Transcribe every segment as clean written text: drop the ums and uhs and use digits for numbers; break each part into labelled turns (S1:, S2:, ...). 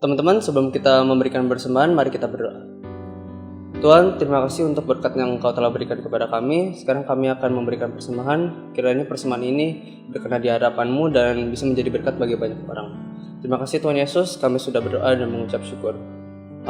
S1: Teman-teman, sebelum kita memberikan persembahan, mari kita berdoa. Tuhan, terima kasih untuk berkat yang Engkau telah berikan kepada kami. Sekarang kami akan memberikan persembahan. Kiranya persembahan ini berkenan di hadapan-Mu dan bisa menjadi berkat bagi banyak orang. Terima kasih Tuhan Yesus, kami sudah berdoa dan mengucap syukur.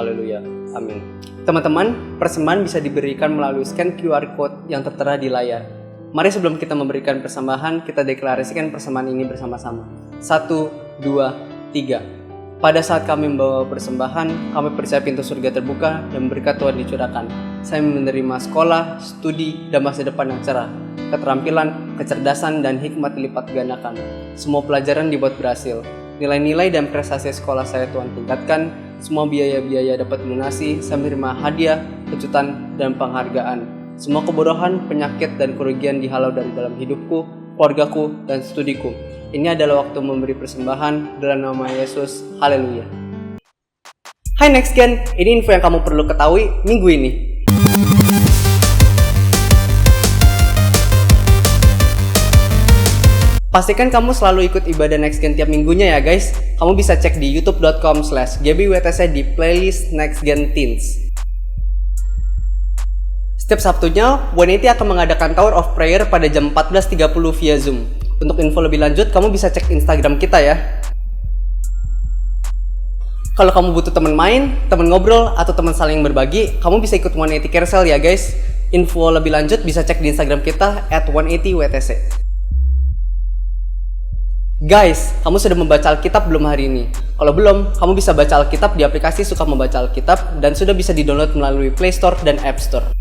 S1: Haleluya, amin. Teman-teman, persembahan bisa diberikan melalui scan QR Code yang tertera di layar. Mari sebelum kita memberikan persembahan, kita deklarasikan persembahan ini bersama-sama. 1, 2, 3. Pada saat kami membawa persembahan, kami percaya pintu surga terbuka dan berkat Tuhan dicurahkan. Saya menerima sekolah, studi, dan masa depan yang cerah. Keterampilan, kecerdasan, dan hikmat dilipat gandakan. Semua pelajaran dibuat berhasil. Nilai-nilai dan prestasi sekolah saya Tuhan tingkatkan. Semua biaya-biaya dapat dilunasi. Saya menerima hadiah, kejutan, dan penghargaan. Semua kebodohan, penyakit, dan kerugian dihalau dari dalam hidupku, keluargaku, dan studiku. Ini adalah waktu memberi persembahan dalam nama Yesus. Haleluya. Hai Next Gen, ini info yang kamu perlu ketahui minggu ini. Pastikan kamu selalu ikut ibadah Next Gen tiap minggunya ya guys. Kamu bisa cek di youtube.com/gbwtc di playlist Next Gen Teens. Setiap Sabtunya, 180 akan mengadakan Tower of Prayer pada jam 14.30 via Zoom. Untuk info lebih lanjut, kamu bisa cek Instagram kita ya. Kalau kamu butuh teman main, teman ngobrol, atau teman saling berbagi, kamu bisa ikut 180 Carousel ya guys. Info lebih lanjut bisa cek di Instagram kita @180wtc. Guys, kamu sudah membaca Alkitab belum hari ini? Kalau belum, kamu bisa baca Alkitab di aplikasi Suka Membaca Alkitab dan sudah bisa di-download melalui Play Store dan App Store.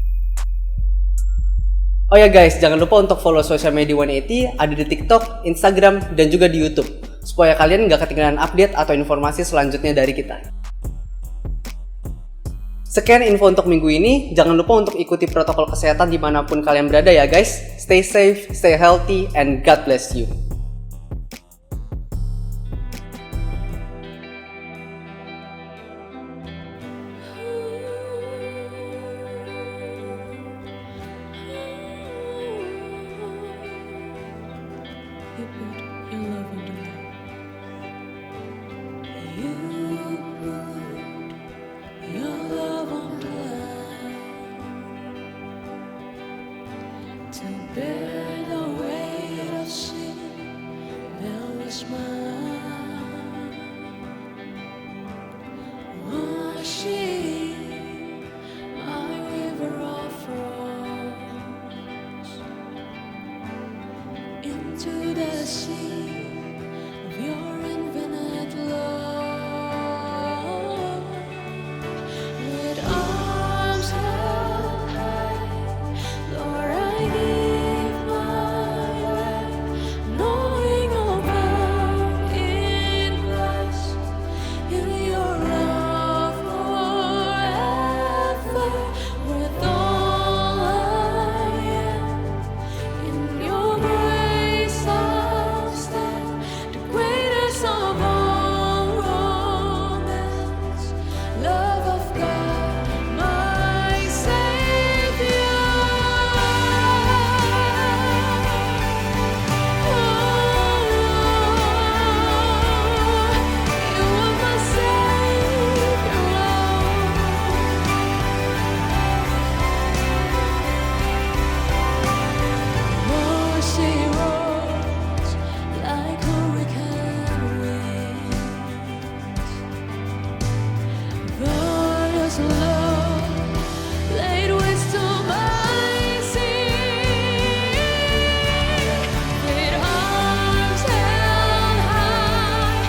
S1: Oh ya guys, jangan lupa untuk follow sosial media 180, ada di TikTok, Instagram, dan juga di YouTube, supaya kalian gak ketinggalan update atau informasi selanjutnya dari kita. Sekian info untuk minggu ini, jangan lupa untuk ikuti protokol kesehatan dimanapun kalian berada ya guys. Stay safe, stay healthy, and God bless you.
S2: You put your love on the line. You put your love on the line to bear the weight of sin. Now is mine. Washing my river of wrongs into the sea of your infinite love. With arms held high, Lord, I give my life, knowing I'll abound in Christ, in your love forever. With all I am, in your grace I'll stand, the greatest of all romance, love of God, my Savior. You are my Savior. Mercy rolls like hurricane winds. Glorious love laid waste to my sea. With arms held high,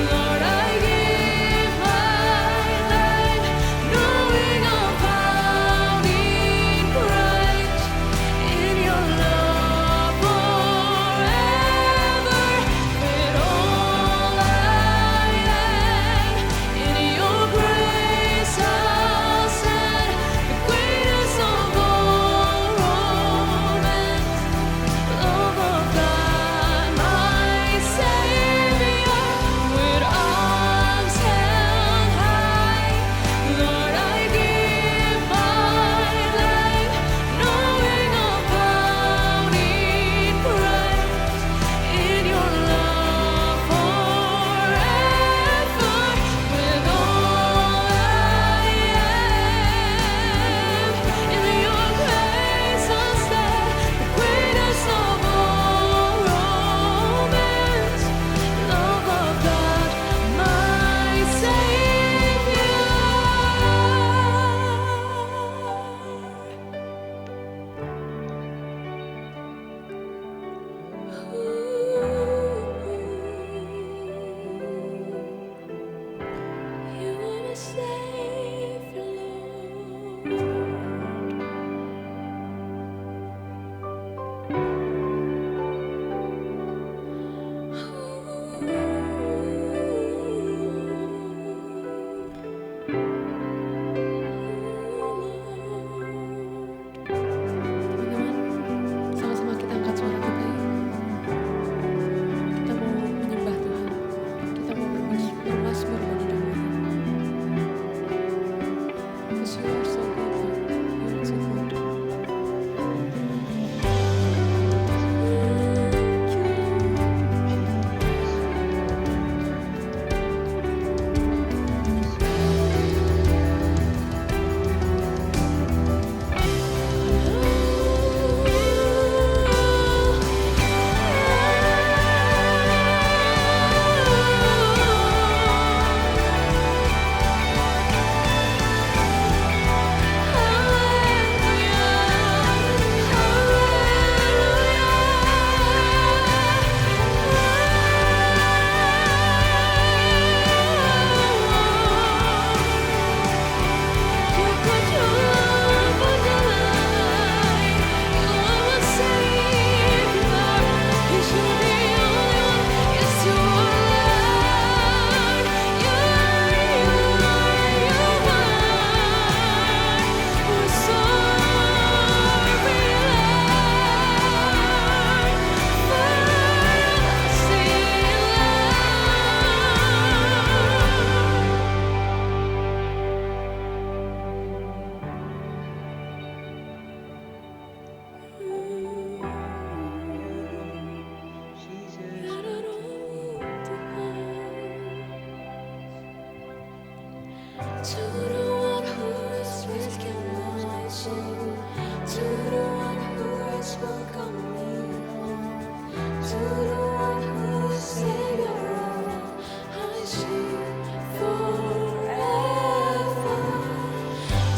S2: Lord, I give my life, knowing I'll found in Christ, in your love forever. To the one who is Savior of all, I sing forever.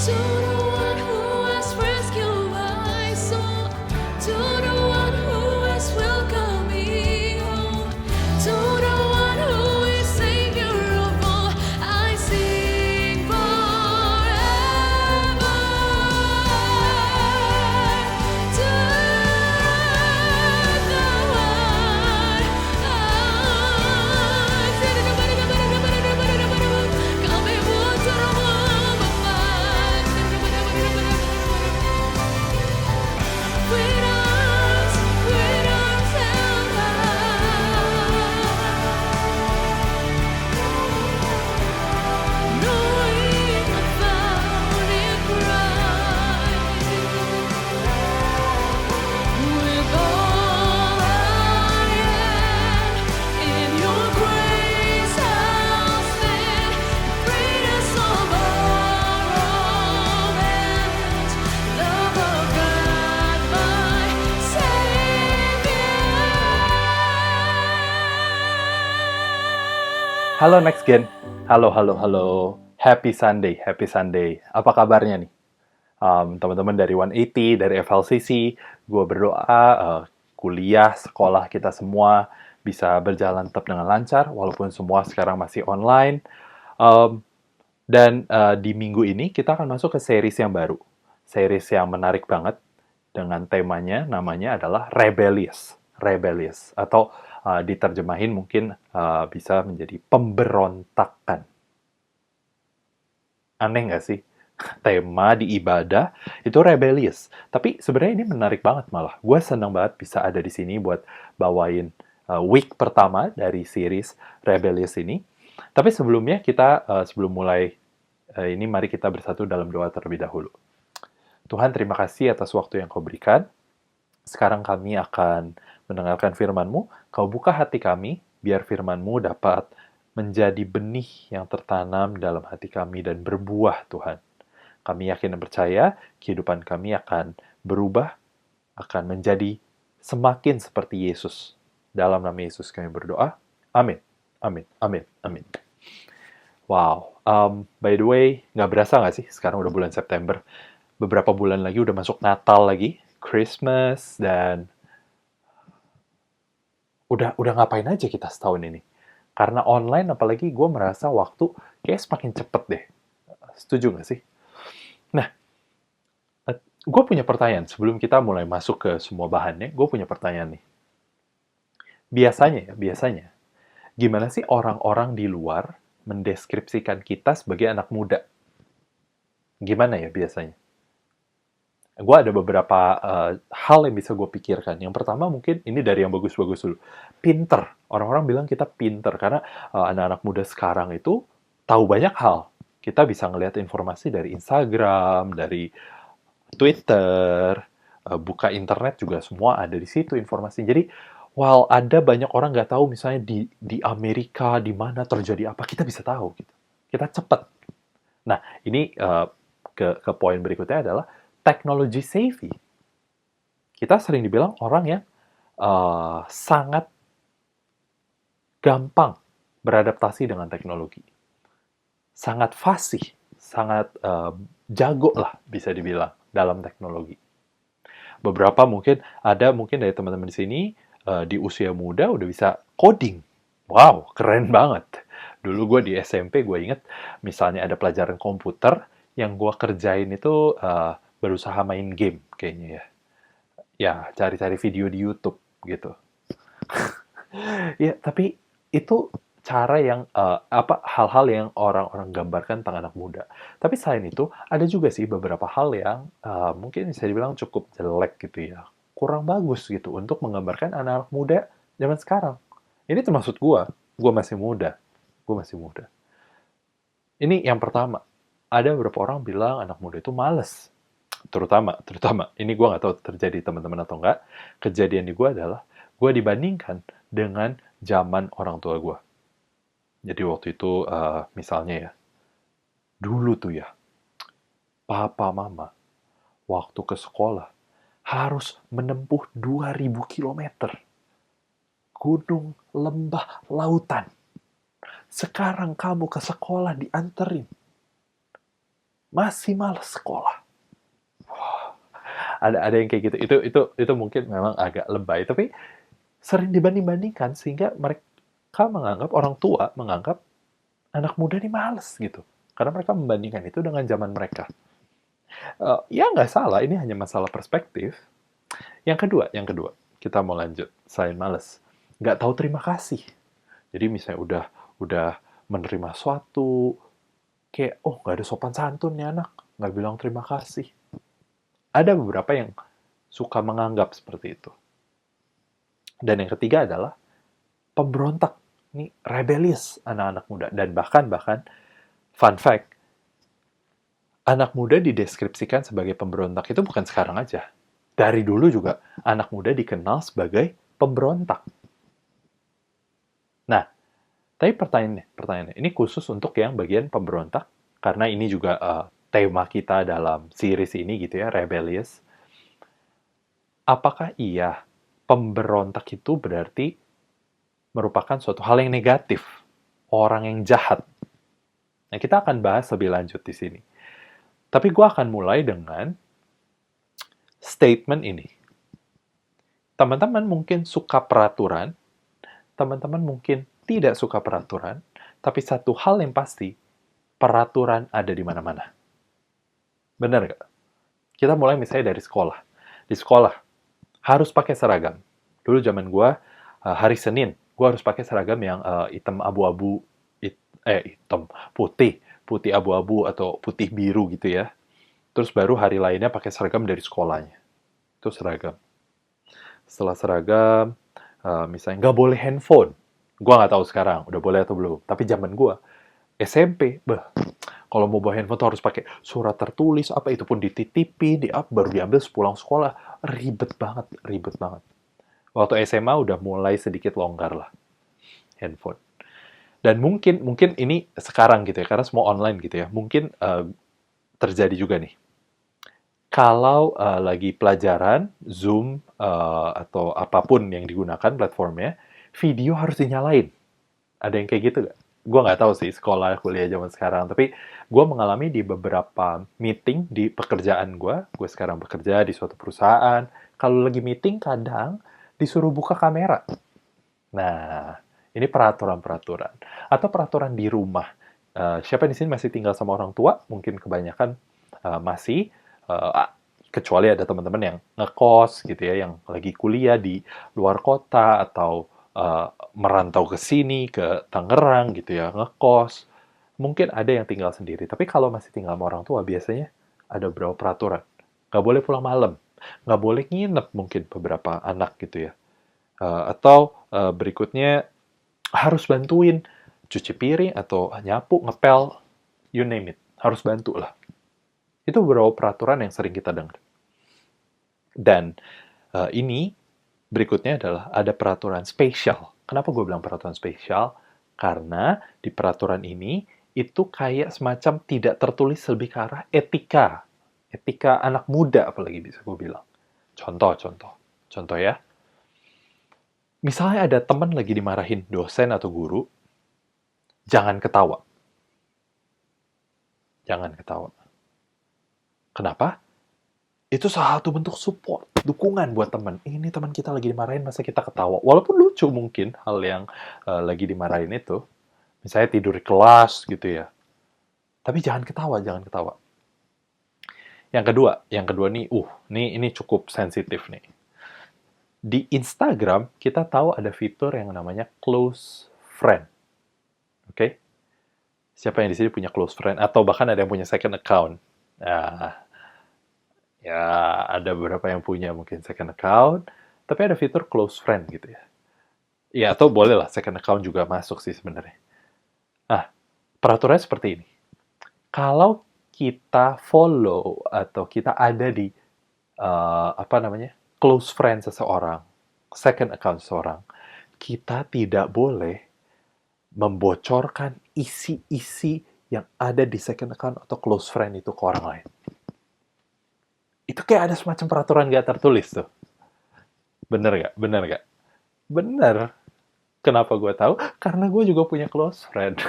S2: To the one who has rescued my soul, to the one who has welcomed me home, to the one who is Savior of all, I sing forever. To the with all I am, in your grace I'll stand. Greatest of all romance, love of God, my Savior.
S3: Halo Next Gen, halo halo halo, Happy Sunday, Happy Sunday. Apa kabarnya nih? Teman-teman dari 180, dari FLCC, gue berdoa kuliah, sekolah kita semua bisa berjalan tetap dengan lancar, walaupun semua sekarang masih online. Dan di minggu ini kita akan masuk ke series yang baru, series yang menarik banget, dengan temanya, namanya adalah Rebellious, Rebellious, atau diterjemahin mungkin bisa menjadi pemberontakan. Aneh nggak sih? Tema di ibadah itu rebellious. Tapi sebenarnya ini menarik banget malah. Gue senang banget bisa ada di sini buat bawain week pertama dari series Rebellious ini. Tapi sebelumnya kita, sebelum mulai ini, mari kita bersatu dalam doa terlebih dahulu. Tuhan, terima kasih atas waktu yang Kau berikan. Sekarang kami akan mendengarkan firman-Mu. Kau buka hati kami, biar firman-Mu dapat menjadi benih yang tertanam dalam hati kami dan berbuah, Tuhan. Kami yakin dan percaya kehidupan kami akan berubah, akan menjadi semakin seperti Yesus. Dalam nama Yesus kami berdoa. Amin. Amin. Amin. Amin. Wow. By the way, nggak berasa nggak sih? Sekarang udah bulan September. Beberapa bulan lagi udah masuk Natal lagi, Christmas, dan udah ngapain aja kita setahun ini? Karena online, apalagi gue merasa waktu kayak semakin cepet deh. Setuju nggak sih? Nah, gue punya pertanyaan. Sebelum kita mulai masuk ke semua bahannya, gue punya pertanyaan nih. Biasanya, gimana sih orang-orang di luar mendeskripsikan kita sebagai anak muda? Gimana ya biasanya? Gue ada beberapa hal yang bisa gue pikirkan. Yang pertama mungkin ini dari yang bagus-bagus dulu. Pinter. Orang-orang bilang kita pinter karena anak-anak muda sekarang itu tahu banyak hal. Kita bisa ngelihat informasi dari Instagram, dari Twitter, buka internet juga semua ada di situ informasi. Jadi, while ada banyak orang nggak tahu misalnya di Amerika, di mana terjadi apa, kita bisa tahu. Gitu. Kita cepat. Nah, ini ke poin berikutnya adalah technology savvy. Kita sering dibilang orang yang sangat gampang beradaptasi dengan teknologi. Sangat fasih, sangat jago lah bisa dibilang dalam teknologi. Beberapa mungkin dari teman-teman di sini di usia muda udah bisa coding. Wow, keren banget. Dulu gue di SMP gue inget misalnya ada pelajaran komputer yang gue kerjain itu berusaha main game kayaknya ya. Ya, cari-cari video di YouTube gitu. Ya, tapi itu cara yang hal-hal yang orang-orang gambarkan tentang anak muda. Tapi selain itu, ada juga sih beberapa hal yang mungkin bisa dibilang cukup jelek gitu ya. Kurang bagus gitu untuk menggambarkan anak-anak muda zaman sekarang. Ini termasuk gua masih muda. Ini yang pertama. Ada beberapa orang bilang anak muda itu males. Terutama, ini gua nggak tahu terjadi teman-teman atau enggak. Kejadian di gua adalah gua dibandingkan dengan zaman orang tua gua. Jadi waktu itu misalnya ya, dulu tuh ya, papa mama waktu ke sekolah harus menempuh 2000 kilometer. gunung, lembah, lautan. Sekarang kamu ke sekolah dianterin. Masih malas sekolah. Ada yang kayak gitu. Itu mungkin memang agak lebay, tapi sering dibanding-bandingkan sehingga mereka menganggap, orang tua menganggap anak muda ini males gitu. Karena mereka membandingkan itu dengan zaman mereka. Ya nggak salah, ini hanya masalah perspektif. Yang kedua, kita mau lanjut selain males. Nggak tahu terima kasih. Jadi misalnya udah menerima suatu, kayak, oh nggak ada sopan santun nih anak, nggak bilang terima kasih. Ada beberapa yang suka menganggap seperti itu. Dan yang ketiga adalah pemberontak. Ini rebellious anak-anak muda. Dan bahkan, fun fact, anak muda dideskripsikan sebagai pemberontak itu bukan sekarang aja. Dari dulu juga anak muda dikenal sebagai pemberontak. Nah, tapi pertanyaannya, ini khusus untuk yang bagian pemberontak, karena ini juga tema kita dalam series ini gitu ya, rebellious. Apakah iya pemberontak itu berarti merupakan suatu hal yang negatif, orang yang jahat? Nah, kita akan bahas lebih lanjut di sini. Tapi gue akan mulai dengan statement ini. Teman-teman mungkin suka peraturan, teman-teman mungkin tidak suka peraturan, tapi satu hal yang pasti, peraturan ada di mana-mana. Benar nggak? Kita mulai misalnya dari sekolah. Di sekolah, harus pakai seragam. Dulu zaman gue, hari Senin, gue harus pakai seragam yang hitam abu-abu, hitam, putih abu-abu atau putih biru gitu ya. Terus baru hari lainnya pakai seragam dari sekolahnya. Itu seragam. Setelah seragam, misalnya nggak boleh handphone. Gue nggak tahu sekarang, udah boleh atau belum. Tapi zaman gue, SMP, kalau mau bawa handphone tuh harus pakai surat tertulis, apa itu pun dititipin, baru diambil sepulang sekolah. Ribet banget. Waktu SMA udah mulai sedikit longgar lah, handphone. Dan mungkin ini sekarang gitu ya, karena semua online gitu ya, mungkin terjadi juga nih. Kalau lagi pelajaran, Zoom, atau apapun yang digunakan platformnya, video harus dinyalain. Ada yang kayak gitu nggak? Gue nggak tahu sih sekolah, kuliah zaman sekarang, tapi gue mengalami di beberapa meeting di pekerjaan gue sekarang bekerja di suatu perusahaan, kalau lagi meeting kadang disuruh buka kamera. Nah, ini peraturan-peraturan. Atau peraturan di rumah. Siapa di sini masih tinggal sama orang tua? Mungkin kebanyakan masih, kecuali ada teman-teman yang ngekos gitu ya, yang lagi kuliah di luar kota atau merantau ke sini, ke Tangerang gitu ya, ngekos. Mungkin ada yang tinggal sendiri. Tapi kalau masih tinggal sama orang tua, biasanya ada beberapa peraturan. Nggak boleh pulang malam. Nggak boleh nginep mungkin beberapa anak gitu ya. Atau berikutnya harus bantuin cuci piring atau nyapu, ngepel, you name it. Harus bantu lah. Itu beberapa peraturan yang sering kita dengar. Dan ini berikutnya adalah ada peraturan spesial. Kenapa gue bilang peraturan spesial? Karena di peraturan ini itu kayak semacam tidak tertulis lebih ke arah etika. Etika anak muda apalagi bisa gue bilang. Contoh ya. Misalnya ada teman lagi dimarahin dosen atau guru, jangan ketawa. Kenapa? Itu salah satu bentuk support, dukungan buat teman. Ini teman kita lagi dimarahin, masa kita ketawa? Walaupun lucu mungkin hal yang lagi dimarahin itu. Misalnya tidur di kelas gitu ya. Tapi jangan ketawa. Yang kedua nih, ini cukup sensitif nih. Di Instagram, kita tahu ada fitur yang namanya close friend. Oke? Siapa yang di sini punya close friend? Atau bahkan ada yang punya second account? Nah, ya, ada beberapa yang punya mungkin second account, tapi ada fitur close friend gitu ya. Ya, atau boleh lah second account juga masuk sih sebenarnya. Nah, peraturannya seperti ini. Kalau kita follow atau kita ada di close friend seseorang, second account seseorang, kita tidak boleh membocorkan isi-isi yang ada di second account atau close friend itu ke orang lain. Itu kayak ada semacam peraturan nggak tertulis tuh. Bener nggak? Bener. Kenapa gue tahu? Karena gue juga punya close friend.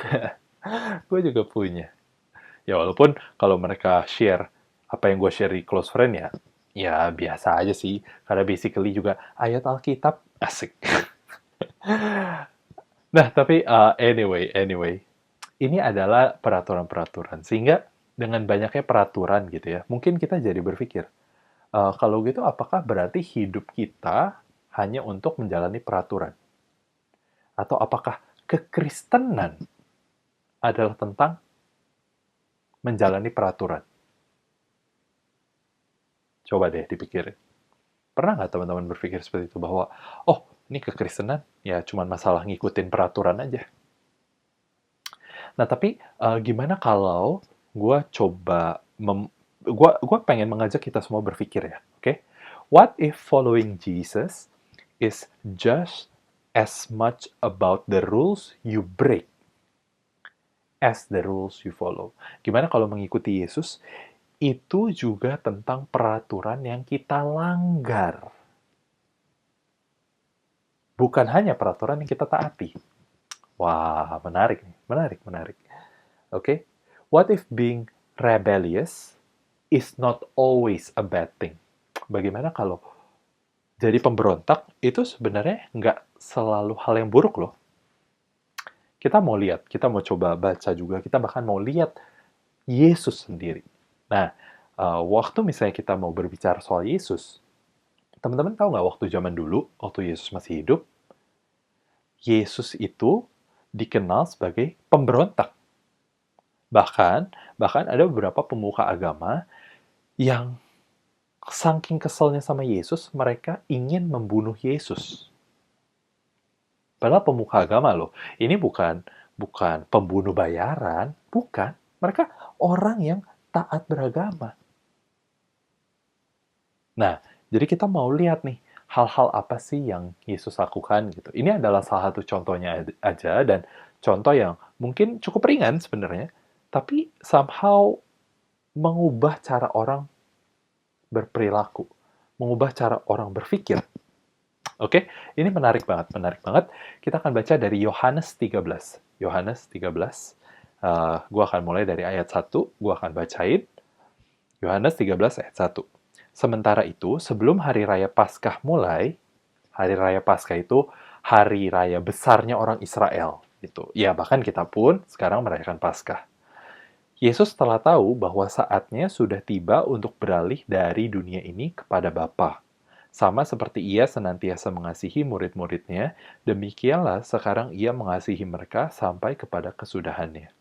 S3: Gue juga punya. Ya walaupun kalau mereka share apa yang gue share di close friend ya, ya biasa aja sih. Karena basically juga ayat Alkitab asik. Nah, tapi anyway, ini adalah peraturan-peraturan. Sehingga dengan banyaknya peraturan gitu ya, mungkin kita jadi berpikir, kalau gitu apakah berarti hidup kita hanya untuk menjalani peraturan? Atau apakah kekristenan adalah tentang menjalani peraturan? Coba deh dipikirin. Pernah nggak teman-teman berpikir seperti itu bahwa, oh, ini kekristenan ya cuma masalah ngikutin peraturan aja. Nah, tapi gimana kalau gue coba, gue pengen mengajak kita semua berpikir ya, oke? What if following Jesus is just as much about the rules you break as the rules you follow? Gimana kalau mengikuti Yesus itu juga tentang peraturan yang kita langgar? Bukan hanya peraturan yang kita taati. Wah, menarik nih. Menarik. Oke? What if being rebellious is not always a bad thing? Bagaimana kalau jadi pemberontak itu sebenarnya nggak selalu hal yang buruk loh. Kita mau lihat, kita mau coba baca juga, kita bahkan mau lihat Yesus sendiri. Nah, waktu misalnya kita mau berbicara soal Yesus, teman-teman tahu nggak waktu zaman dulu, waktu Yesus masih hidup, Yesus itu dikenal sebagai pemberontak. Bahkan ada beberapa pemuka agama yang saking keselnya sama Yesus, mereka ingin membunuh Yesus. Padahal pemuka agama loh. Ini bukan pembunuh bayaran, bukan. Mereka orang yang taat beragama. Nah, jadi kita mau lihat nih, hal-hal apa sih yang Yesus lakukan gitu. Ini adalah salah satu contohnya aja, dan contoh yang mungkin cukup ringan sebenarnya, tapi somehow mengubah cara orang berperilaku, mengubah cara orang berpikir. Oke, ini menarik banget. Kita akan baca dari Yohanes 13. Yohanes 13, gue akan mulai dari ayat 1, gue akan bacain. Yohanes 13 ayat 1. Sementara itu, sebelum hari raya Paskah mulai, hari raya Paskah itu hari raya besarnya orang Israel. Gitu. Ya, bahkan kita pun sekarang merayakan Paskah. Yesus telah tahu bahwa saatnya sudah tiba untuk beralih dari dunia ini kepada Bapa. Sama seperti ia senantiasa mengasihi murid-muridnya, demikianlah sekarang ia mengasihi mereka sampai kepada kesudahannya.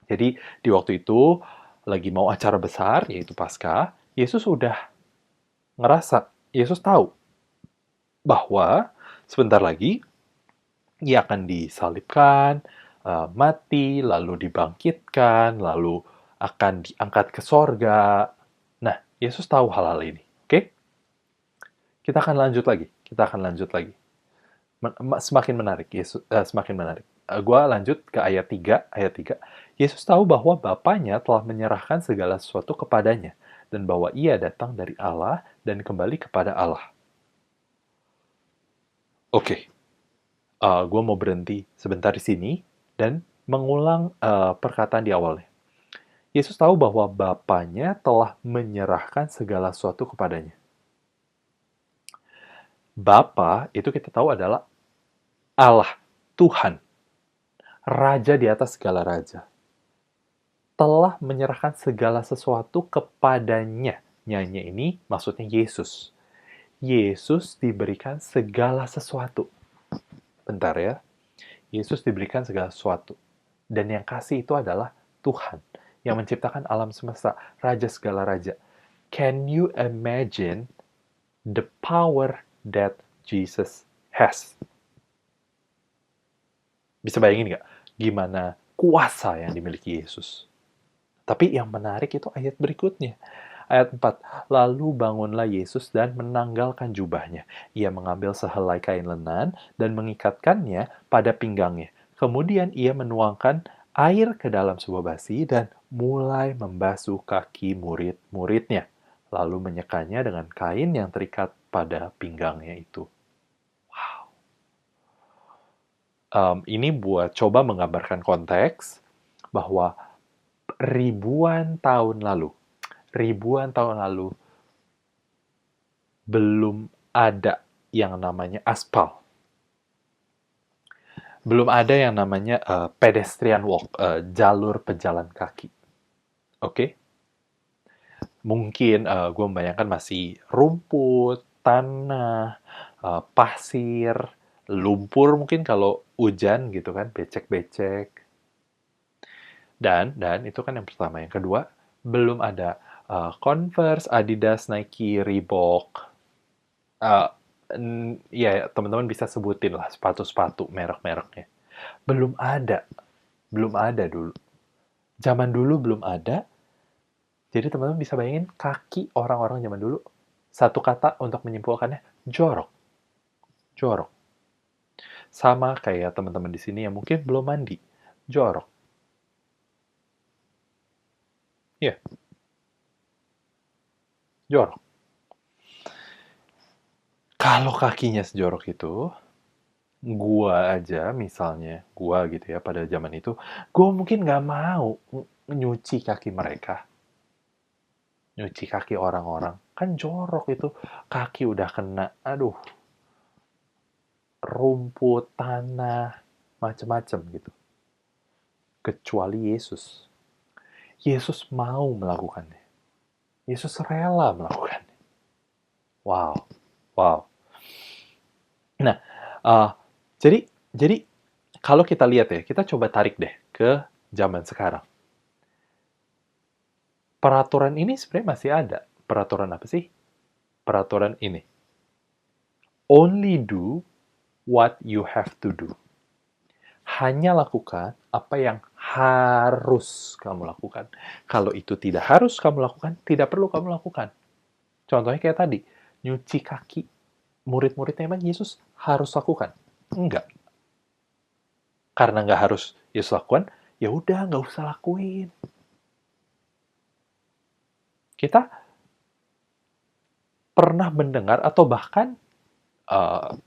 S3: Jadi di waktu itu lagi mau acara besar, yaitu Paskah, Yesus udah ngerasa, Yesus tahu bahwa sebentar lagi ia akan disalibkan, mati, lalu dibangkitkan, lalu akan diangkat ke sorga. Nah, Yesus tahu hal-hal ini. Oke? Kita akan lanjut lagi. Semakin menarik. Semakin menarik. Gua lanjut ke ayat 3. Yesus tahu bahwa Bapanya telah menyerahkan segala sesuatu kepadanya, dan bahwa ia datang dari Allah dan kembali kepada Allah. Oke. Gue mau berhenti sebentar di sini dan mengulang perkataan di awalnya. Yesus tahu bahwa Bapanya telah menyerahkan segala sesuatu kepadanya. Bapa itu kita tahu adalah Allah, Tuhan, Raja di atas segala raja. Telah menyerahkan segala sesuatu kepadanya. Nyanya ini maksudnya Yesus. Yesus diberikan segala sesuatu. Bentar ya. Yesus diberikan segala sesuatu. Dan yang kasih itu adalah Tuhan yang menciptakan alam semesta, Raja segala raja. Can you imagine the power that Jesus has? Bisa bayangin nggak gimana kuasa yang dimiliki Yesus? Tapi yang menarik itu ayat berikutnya. Ayat 4, lalu bangunlah Yesus dan menanggalkan jubahnya. Ia mengambil sehelai kain lenan dan mengikatkannya pada pinggangnya. Kemudian ia menuangkan air ke dalam sebuah basi dan mulai membasuh kaki murid-muridnya. Lalu menyekanya dengan kain yang terikat pada pinggangnya itu. Wow. Ini buat coba menggambarkan konteks bahwa ribuan tahun lalu belum ada yang namanya aspal, belum ada yang namanya pedestrian walk, jalur pejalan kaki. Oke? Mungkin gue membayangkan masih rumput, tanah, pasir, lumpur mungkin kalau hujan gitu kan, becek-becek. Dan itu kan yang pertama. Yang kedua, belum ada Converse, Adidas, Nike, Reebok. Uh, ya, teman-teman bisa sebutin lah sepatu-sepatu merek-mereknya. Belum ada. Belum ada dulu. Zaman dulu belum ada. Jadi teman-teman bisa bayangin kaki orang-orang zaman dulu. Satu kata untuk menyimpulkannya, jorok. Jorok. Sama kayak teman-teman di sini yang mungkin belum mandi. Jorok. Iya, jorok. Kalau kakinya sejorok itu, gua aja misalnya, gua gitu ya pada zaman itu, gua mungkin nggak mau nyuci kaki mereka. Nyuci kaki orang-orang. Kan jorok itu. Kaki udah kena, aduh, rumput, tanah, macem-macem gitu. Kecuali Yesus. Yesus mau melakukannya. Yesus rela melakukannya. Wow, wow. Nah, uh, jadi kalau kita lihat ya, kita coba tarik deh ke zaman sekarang. Peraturan ini sebenarnya masih ada. Peraturan apa sih? Peraturan ini. Only do what you have to do. Hanya lakukan apa yang harus kamu lakukan. Kalau itu tidak harus kamu lakukan, tidak perlu kamu lakukan. Contohnya kayak tadi, nyuci kaki. Murid-muridnya emang Yesus harus lakukan? Enggak. Karena nggak harus Yesus lakukan, ya udah nggak usah lakuin. Kita pernah mendengar atau bahkan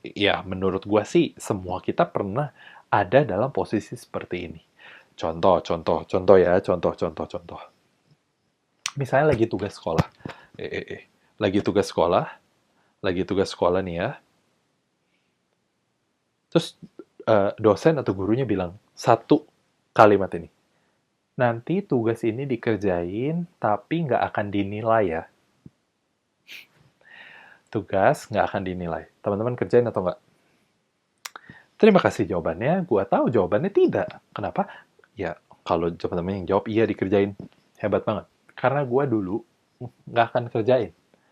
S3: ya menurut gua sih semua kita pernah ada dalam posisi seperti ini. Contoh ya, contoh. Misalnya lagi tugas sekolah. Lagi tugas sekolah nih ya. Terus dosen atau gurunya bilang satu kalimat ini. Nanti tugas ini dikerjain, tapi nggak akan dinilai ya. Tugas nggak akan dinilai. Teman-teman kerjain atau nggak? Terima kasih jawabannya. Gua tahu jawabannya tidak. Kenapa? Ya, kalau teman-teman yang jawab iya dikerjain. Hebat banget. Karena gua dulu nggak akan kerjain.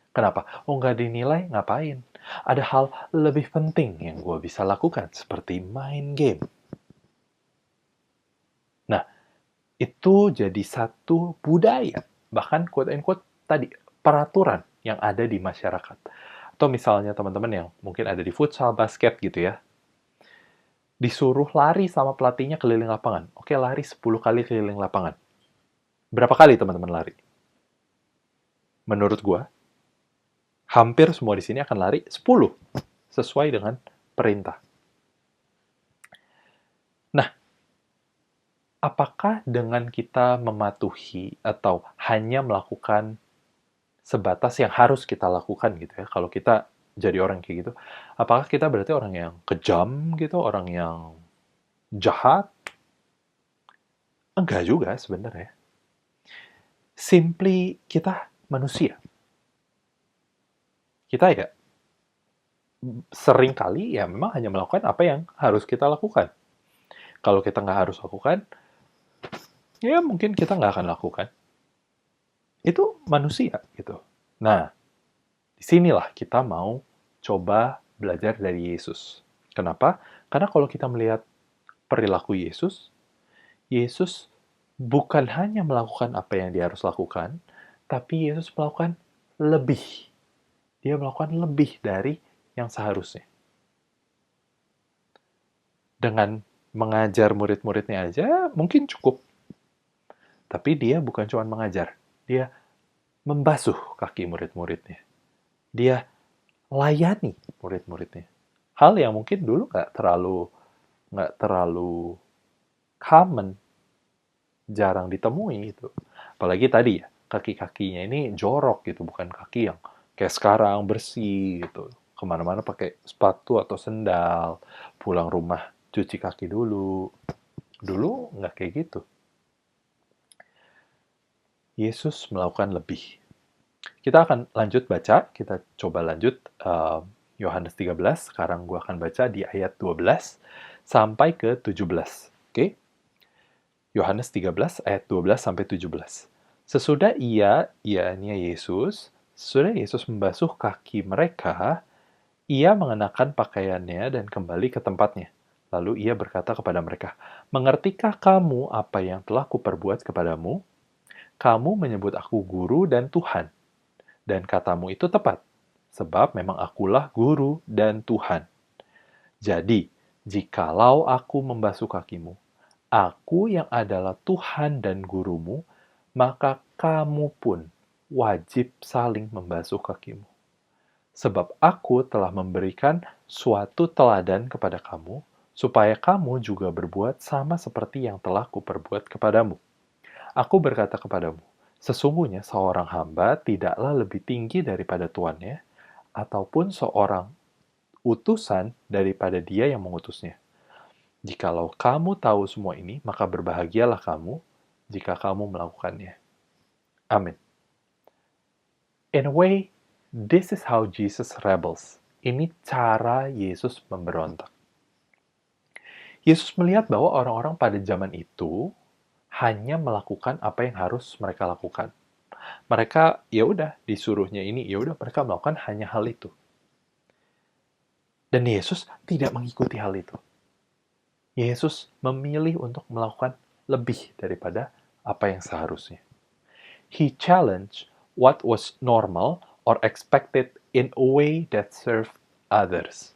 S3: Kenapa? Oh, nggak dinilai, ngapain? Ada hal lebih penting yang gua bisa lakukan, seperti main game. Nah, itu jadi satu budaya. Bahkan quote-unquote tadi, peraturan yang ada di masyarakat. Atau misalnya teman-teman yang mungkin ada di futsal, basket gitu ya. Disuruh lari sama pelatihnya keliling lapangan. Oke, lari 10 kali keliling lapangan. Berapa kali teman-teman lari? Menurut gua, hampir semua di sini akan lari 10. Sesuai dengan perintah. Nah, apakah dengan kita mematuhi atau hanya melakukan sebatas yang harus kita lakukan gitu ya, kalau kita jadi orang kayak gitu, apakah kita berarti orang yang kejam gitu, orang yang jahat? Enggak juga sebenarnya. Simply kita manusia. Kita ya sering kali ya memang hanya melakukan apa yang harus kita lakukan. Kalau kita nggak harus lakukan, ya mungkin kita nggak akan lakukan. Itu manusia gitu. Nah, disinilah kita mau coba belajar dari Yesus. Kenapa? Karena kalau kita melihat perilaku Yesus, Yesus bukan hanya melakukan apa yang dia harus lakukan, tapi Yesus melakukan lebih. Dia melakukan lebih dari yang seharusnya. Dengan mengajar murid-muridnya aja mungkin cukup. Tapi dia bukan cuma mengajar. Dia membasuh kaki murid-muridnya. Dia layani murid-muridnya. Hal yang mungkin dulu nggak terlalu nggak terlalu common, jarang ditemui itu. Apalagi tadi ya, kaki-kakinya ini jorok gitu, bukan kaki yang kayak sekarang bersih gitu. Kemana-mana pakai sepatu atau sendal, pulang rumah cuci kaki dulu. Dulu nggak kayak gitu. Yesus melakukan lebih. Kita akan lanjut baca, kita coba lanjut Yohanes 13, sekarang gue akan baca di ayat 12 sampai ke 17. Oke? Yohanes 13 ayat 12 sampai 17. Sesudah yakni sesudah Yesus membasuh kaki mereka, ia mengenakan pakaiannya dan kembali ke tempatnya. Lalu ia berkata kepada mereka, "Mengertikah kamu apa yang telah kuperbuat kepadamu? Kamu menyebut aku guru dan Tuhan, dan katamu itu tepat, sebab memang akulah guru dan Tuhan. Jadi, jikalau aku membasuh kakimu, aku yang adalah Tuhan dan gurumu, maka kamu pun wajib saling membasuh kakimu. Sebab aku telah memberikan suatu teladan kepada kamu, supaya kamu juga berbuat sama seperti yang telah kuperbuat kepadamu. Aku berkata kepadamu, sesungguhnya seorang hamba tidaklah lebih tinggi daripada tuannya, ataupun seorang utusan daripada dia yang mengutusnya. Jikalau kamu tahu semua ini, maka berbahagialah kamu jika kamu melakukannya. Amin. In a way, this is how Jesus rebels. Ini cara Yesus memberontak. Yesus melihat bahwa orang-orang pada zaman itu hanya melakukan apa yang harus mereka lakukan. Mereka ya udah disuruhnya ini, ya udah mereka melakukan hanya hal itu. Dan Yesus tidak mengikuti hal itu. Yesus memilih untuk melakukan lebih daripada apa yang seharusnya. He challenged what was normal or expected in a way that served others.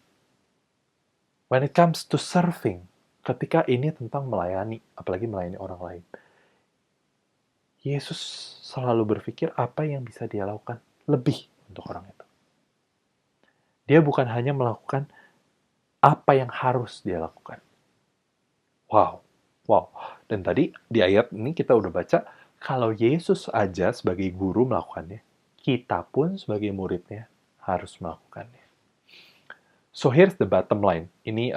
S3: When it comes to serving, ketika ini tentang melayani, apalagi melayani orang lain, Yesus selalu berpikir apa yang bisa dia lakukan lebih untuk orang itu. Dia bukan hanya melakukan apa yang harus dia lakukan. Wow. Dan tadi di ayat ini kita udah baca, kalau Yesus aja sebagai guru melakukannya, kita pun sebagai muridnya harus melakukannya. So here's the bottom line. Ini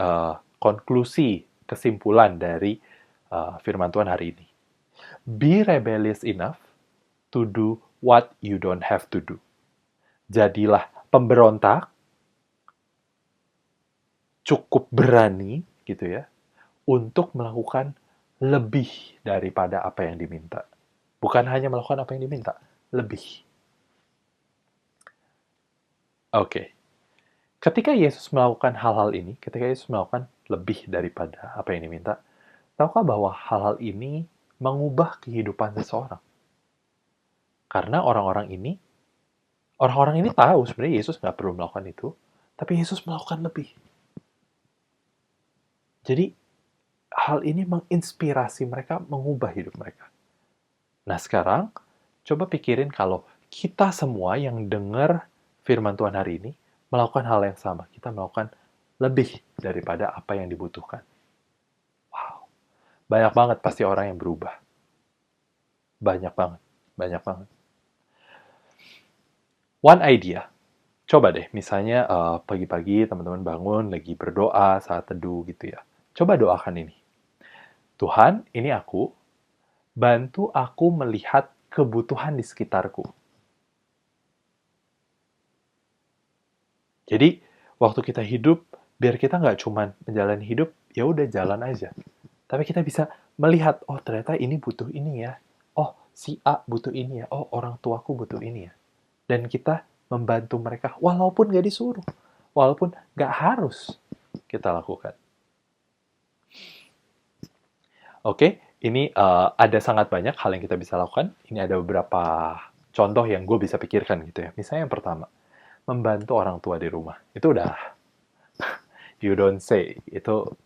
S3: konklusi, kesimpulan dari firman Tuhan hari ini. Be rebellious enough to do what you don't have to do. Jadilah pemberontak, cukup berani gitu ya, untuk melakukan lebih daripada apa yang diminta. Bukan hanya melakukan apa yang diminta, lebih. Oke. Ketika Yesus melakukan hal-hal ini, ketika Yesus melakukan lebih daripada apa yang diminta, tahukah bahwa hal-hal ini mengubah kehidupan seseorang? Karena orang-orang ini tahu sebenarnya Yesus nggak perlu melakukan itu, tapi Yesus melakukan lebih. Jadi, hal ini menginspirasi mereka, mengubah hidup mereka. Nah sekarang, coba pikirin kalau kita semua yang dengar firman Tuhan hari ini, melakukan hal yang sama. Kita melakukan lebih daripada apa yang dibutuhkan. Wow. Banyak banget pasti orang yang berubah. Banyak banget. One idea. Coba deh, misalnya pagi-pagi teman-teman bangun, lagi berdoa saat teduh gitu ya. Coba doakan ini. Tuhan, ini aku. Bantu aku melihat kebutuhan di sekitarku. Jadi, waktu kita hidup, biar kita nggak cuma menjalani hidup, ya udah jalan aja. Tapi kita bisa melihat, oh ternyata ini butuh ini ya. Oh, si A butuh ini ya. Oh, orang tuaku butuh ini ya. Dan kita membantu mereka, walaupun nggak disuruh. Walaupun nggak harus kita lakukan. Oke, ini ada sangat banyak hal yang kita bisa lakukan. Ini ada beberapa contoh yang gue bisa pikirkan gitu ya. Misalnya yang pertama, membantu orang tua di rumah. Itu udah, you don't say. Itu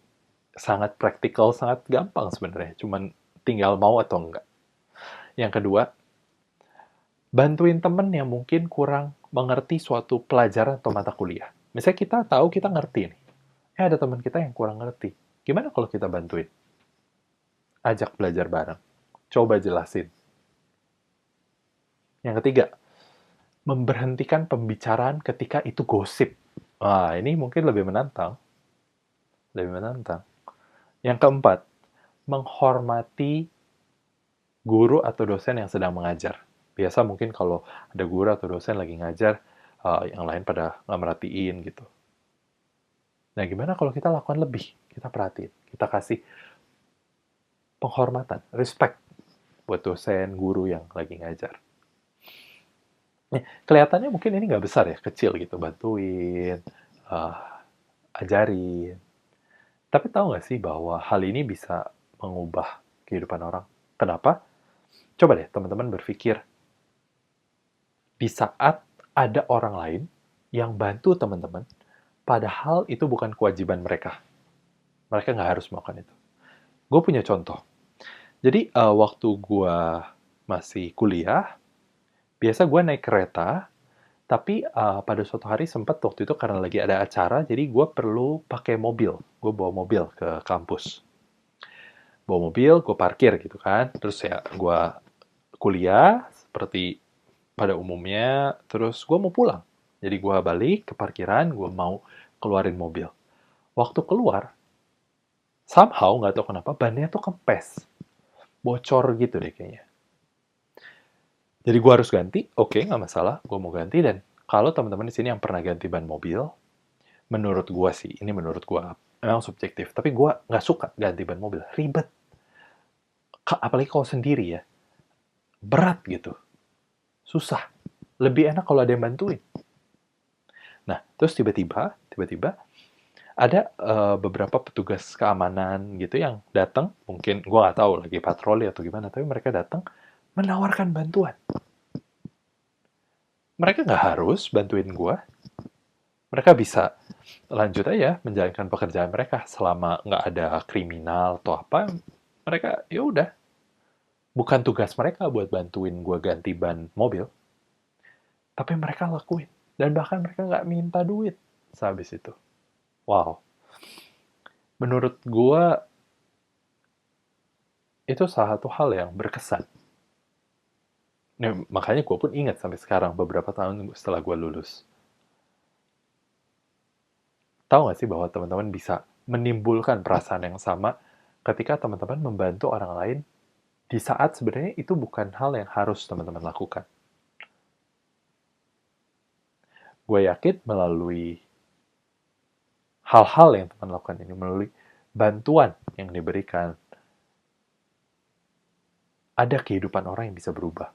S3: sangat praktikal, sangat gampang sebenarnya. Cuman tinggal mau atau enggak. Yang kedua, bantuin temen yang mungkin kurang mengerti suatu pelajaran atau mata kuliah. Misalnya kita tahu kita ngerti nih. Ada teman kita yang kurang ngerti. Gimana kalau kita bantuin? Ajak belajar bareng. Coba jelasin. Yang ketiga, memberhentikan pembicaraan ketika itu gosip. Wah, ini mungkin lebih menantang. Lebih menantang. Yang keempat, menghormati guru atau dosen yang sedang mengajar. Biasa mungkin kalau ada guru atau dosen lagi ngajar, yang lain pada nggak merhatiin gitu. Nah, gimana kalau kita lakukan lebih? Kita perhatiin, kita kasih penghormatan, respect buat dosen, guru yang lagi ngajar. Kelihatannya mungkin ini nggak besar ya, kecil gitu, bantuin, ajarin. Tapi tahu nggak sih bahwa hal ini bisa mengubah kehidupan orang? Kenapa? Coba deh teman-teman berpikir, di saat ada orang lain yang bantu teman-teman, padahal itu bukan kewajiban mereka. Mereka nggak harus melakukan itu. Gue punya contoh. Jadi waktu gue masih kuliah, biasa gue naik kereta, tapi pada suatu hari sempat waktu itu karena lagi ada acara, jadi gue perlu pakai mobil. Gue bawa mobil ke kampus. Bawa mobil, gue parkir gitu kan. Terus ya gue kuliah seperti pada umumnya, terus gue mau pulang. Jadi gue balik ke parkiran, gue mau keluarin mobil. Waktu keluar, somehow nggak tahu kenapa, bannya tuh kempes. Bocor gitu deh kayaknya. Jadi gue harus ganti, oke, nggak masalah, gue mau ganti. Dan kalau teman-teman di sini yang pernah ganti ban mobil, menurut gue sih, ini menurut gue memang subjektif, tapi gue nggak suka ganti ban mobil, ribet. Apalagi kalau sendiri ya, berat gitu, susah. Lebih enak kalau ada yang bantuin. Nah, terus tiba-tiba ada beberapa petugas keamanan gitu yang datang, mungkin gue nggak tahu lagi patroli atau gimana, tapi mereka datang menawarkan bantuan. Mereka nggak harus bantuin gue. Mereka bisa lanjut aja menjalankan pekerjaan mereka selama nggak ada kriminal atau apa. Mereka ya udah, bukan tugas mereka buat bantuin gue ganti ban mobil, tapi mereka lakuin. Dan bahkan mereka nggak minta duit sehabis itu. Wow. Menurut gue, itu salah satu hal yang berkesan. Nah, makanya gue pun ingat sampai sekarang, beberapa tahun setelah gue lulus. Tahu nggak sih bahwa teman-teman bisa menimbulkan perasaan yang sama ketika teman-teman membantu orang lain di saat sebenarnya itu bukan hal yang harus teman-teman lakukan. Gue yakin melalui hal-hal yang teman lakukan ini, melalui bantuan yang diberikan, ada kehidupan orang yang bisa berubah.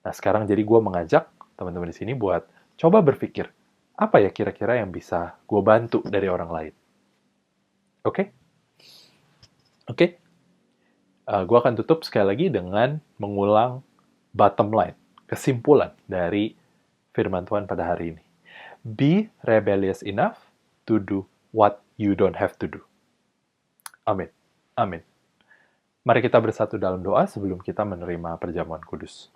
S3: Nah, sekarang jadi gue mengajak teman-teman di sini buat coba berpikir, apa ya kira-kira yang bisa gue bantu dari orang lain? Oke? Oke? Gue akan tutup sekali lagi dengan mengulang bottom line, kesimpulan dari firman Tuhan pada hari ini. Be rebellious enough to do what you don't have to do. Amin. Amin. Mari kita bersatu dalam doa sebelum kita menerima perjamuan kudus.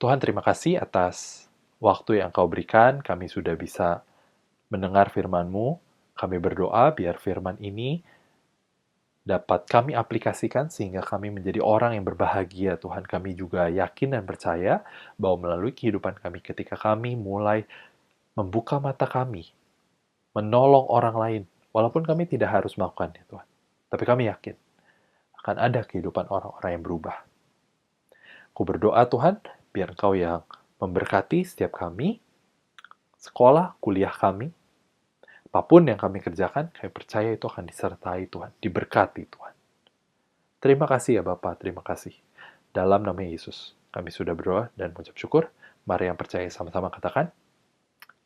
S3: Tuhan, terima kasih atas waktu yang Kau berikan. Kami sudah bisa mendengar firman-Mu. Kami berdoa biar firman ini dapat kami aplikasikan sehingga kami menjadi orang yang berbahagia. Tuhan, kami juga yakin dan percaya bahwa melalui kehidupan kami ketika kami mulai membuka mata kami, menolong orang lain, walaupun kami tidak harus melakukannya, Tuhan. Tapi kami yakin akan ada kehidupan orang-orang yang berubah. Aku berdoa, Tuhan, biar Engkau yang memberkati setiap kami, sekolah, kuliah kami, apapun yang kami kerjakan, kami percaya itu akan disertai Tuhan, diberkati Tuhan. Terima kasih ya Bapa, terima kasih. Dalam nama Yesus, kami sudah berdoa dan mengucap syukur. Mari yang percaya sama-sama katakan,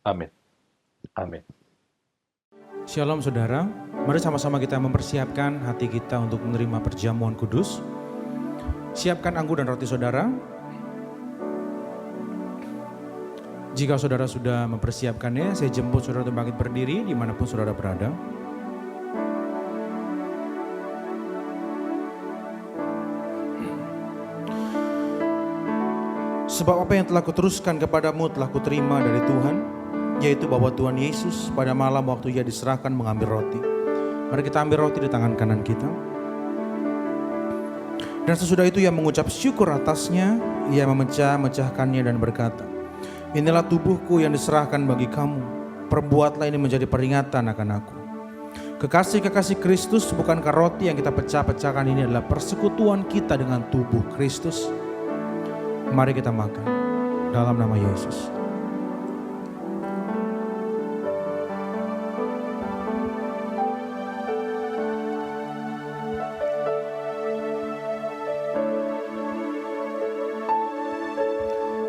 S3: amin. Amin.
S4: Shalom saudara, mari sama-sama kita mempersiapkan hati kita untuk menerima perjamuan kudus. Siapkan anggur dan roti saudara. Jika saudara sudah mempersiapkannya, saya jemput saudara untuk bangkit berdiri dimanapun saudara berada. Sebab apa yang telah kuteruskan kepadamu telah kuterima dari Tuhan, yaitu bahwa Tuhan Yesus pada malam waktu Ia diserahkan mengambil roti, Mari kita ambil roti di tangan kanan kita. Dan sesudah itu ia mengucap syukur atasnya, ia memecah-mecahkannya dan berkata, inilah tubuhku yang diserahkan bagi kamu, perbuatlah ini menjadi peringatan akan aku. Kekasih-kekasih Kristus, bukankah roti yang kita pecah-pecahkan ini adalah persekutuan kita dengan tubuh Kristus? Mari kita makan dalam nama Yesus.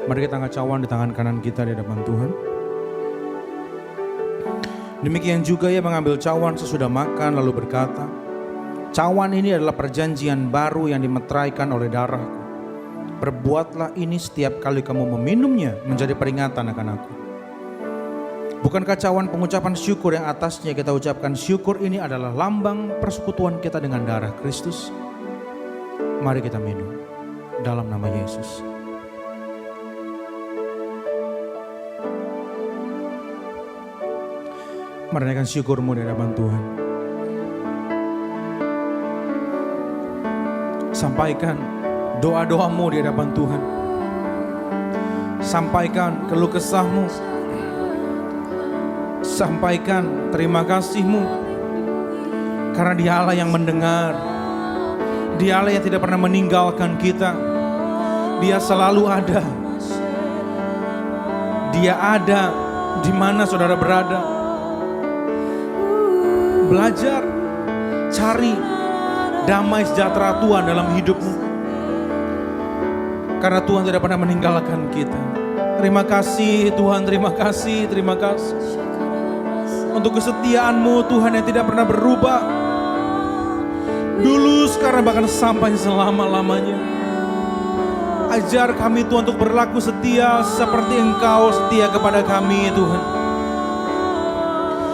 S4: Mari kita angkat cawan di tangan kanan kita di hadapan Tuhan. Demikian juga ia mengambil cawan sesudah makan lalu berkata, cawan ini adalah perjanjian baru yang dimeteraikan oleh darahku. Perbuatlah ini setiap kali kamu meminumnya menjadi peringatan akan aku. Bukankah cawan pengucapan syukur yang atasnya kita ucapkan syukur ini adalah lambang persekutuan kita dengan darah Kristus? Mari kita minum dalam nama Yesus. Mari naikkan syukurmu di hadapan Tuhan. Sampaikan doa-doamu di hadapan Tuhan. Sampaikan keluh kesahmu. Sampaikan terima kasihmu. Karena Dia Allah yang mendengar. Dia Allah yang tidak pernah meninggalkan kita. Dia selalu ada. Dia ada di mana saudara berada. Belajar, cari damai sejahtera Tuhan dalam hidupmu. Karena Tuhan tidak pernah meninggalkan kita. Terima kasih Tuhan, terima kasih, terima kasih. Untuk kesetiaan-Mu Tuhan yang tidak pernah berubah. Dulu, sekarang, bahkan sampai selama-lamanya. Ajar kami Tuhan untuk berlaku setia seperti Engkau setia kepada kami Tuhan.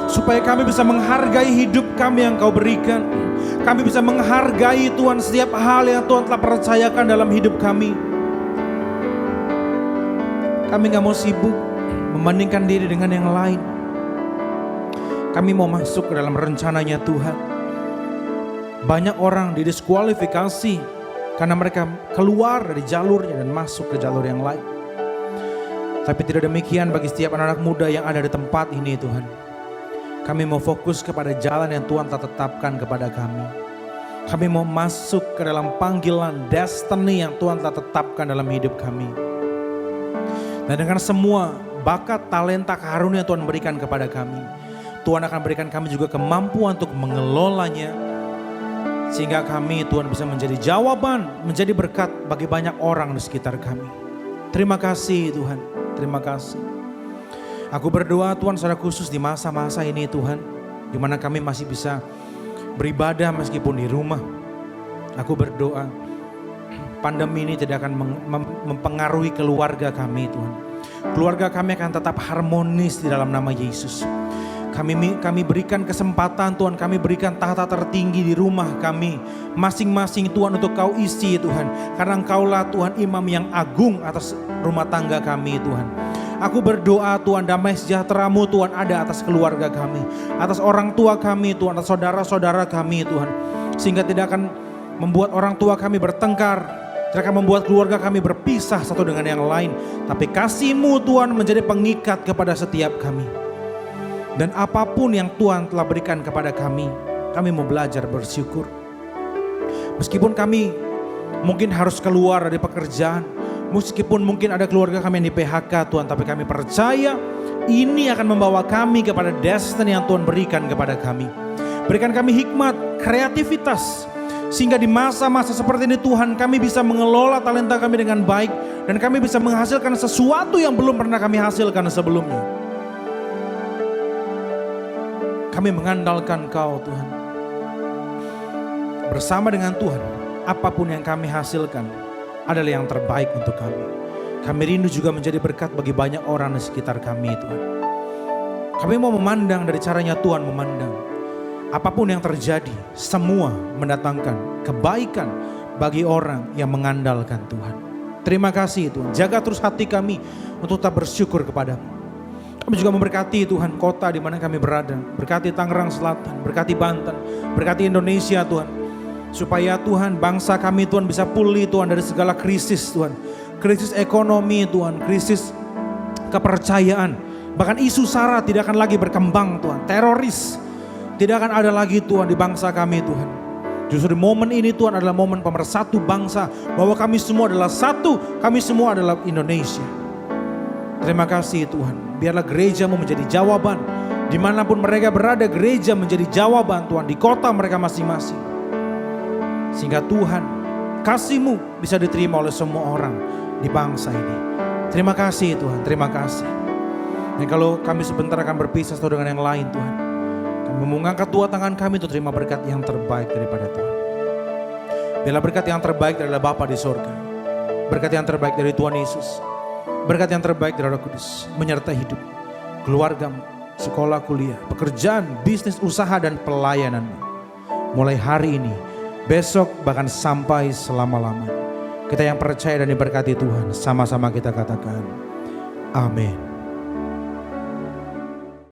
S4: Supaya kami bisa menghargai hidup kami yang Kau berikan. Kami bisa menghargai Tuhan setiap hal yang Tuhan telah percayakan dalam hidup kami. Kami gak mau sibuk membandingkan diri dengan yang lain. Kami mau masuk ke dalam rencananya Tuhan. Banyak orang didiskualifikasi karena mereka keluar dari jalurnya dan masuk ke jalur yang lain. Tapi tidak demikian bagi setiap anak-anak muda yang ada di tempat ini Tuhan. Kami mau fokus kepada jalan yang Tuhan telah tetapkan kepada kami. Kami mau masuk ke dalam panggilan destiny yang Tuhan telah tetapkan dalam hidup kami. Dan dengan semua bakat, talenta, karunia yang Tuhan berikan kepada kami, Tuhan akan berikan kami juga kemampuan untuk mengelolanya. Sehingga kami Tuhan bisa menjadi jawaban, menjadi berkat bagi banyak orang di sekitar kami. Terima kasih Tuhan, terima kasih. Aku berdoa Tuhan secara khusus di masa-masa ini Tuhan, di mana kami masih bisa beribadah meskipun di rumah. Aku berdoa pandemi ini tidak akan mempengaruhi keluarga kami Tuhan. Keluarga kami akan tetap harmonis di dalam nama Yesus. Kami berikan kesempatan Tuhan, kami berikan tahta tertinggi di rumah kami. Masing-masing Tuhan untuk Kau isi Tuhan. Karena Engkaulah Tuhan imam yang agung atas rumah tangga kami Tuhan. Aku berdoa Tuhan damai sejahtera-Mu Tuhan ada atas keluarga kami. Atas orang tua kami Tuhan, atas saudara-saudara kami Tuhan. Sehingga tidak akan membuat orang tua kami bertengkar. Tidak akan membuat keluarga kami berpisah satu dengan yang lain. Tapi kasih-Mu Tuhan menjadi pengikat kepada setiap kami. Dan apapun yang Tuhan telah berikan kepada kami mau belajar bersyukur. Meskipun kami mungkin harus keluar dari pekerjaan, meskipun mungkin ada keluarga kami yang di PHK Tuhan, tapi kami percaya ini akan membawa kami kepada destiny yang Tuhan berikan kepada kami. Berikan kami hikmat, kreativitas, sehingga di masa-masa seperti ini Tuhan kami bisa mengelola talenta kami dengan baik. Dan kami bisa menghasilkan sesuatu yang belum pernah kami hasilkan sebelumnya. Kami mengandalkan Kau Tuhan. Bersama dengan Tuhan, apapun yang kami hasilkan adalah yang terbaik untuk kami. Kami rindu juga menjadi berkat bagi banyak orang di sekitar kami Tuhan. Kami mau memandang dari caranya Tuhan memandang. Apapun yang terjadi, semua mendatangkan kebaikan bagi orang yang mengandalkan Tuhan. Terima kasih Tuhan, jaga terus hati kami untuk tetap bersyukur kepadamu. Kami juga memberkati Tuhan kota di mana kami berada. Berkati Tangerang Selatan, berkati Banten, berkati Indonesia Tuhan. Supaya Tuhan bangsa kami Tuhan bisa pulih Tuhan dari segala krisis Tuhan. Krisis ekonomi Tuhan, krisis kepercayaan. Bahkan isu SARA tidak akan lagi berkembang Tuhan. Teroris tidak akan ada lagi Tuhan di bangsa kami Tuhan. Justru di momen ini Tuhan adalah momen pemersatu bangsa. Bahwa kami semua adalah satu, kami semua adalah Indonesia. Terima kasih Tuhan. Biarlah gereja-Mu menjadi jawaban. Dimanapun mereka berada, gereja menjadi jawaban Tuhan. Di kota mereka masing-masing. Sehingga Tuhan, kasih-Mu bisa diterima oleh semua orang di bangsa ini. Terima kasih Tuhan, terima kasih. Dan kalau kami sebentar akan berpisah satu dengan yang lain Tuhan, kami mengangkat dua tangan kami untuk terima berkat yang terbaik daripada Tuhan. Biarlah berkat yang terbaik adalah Bapa di sorga. Berkat yang terbaik dari Tuhan Yesus. Berkat yang terbaik dari Roh Kudus menyertai hidup, keluargamu, sekolah, kuliah, pekerjaan, bisnis, usaha, dan pelayananmu. Mulai hari ini, besok, bahkan sampai selama-lamanya. Kita yang percaya dan diberkati Tuhan, sama-sama kita katakan, amin.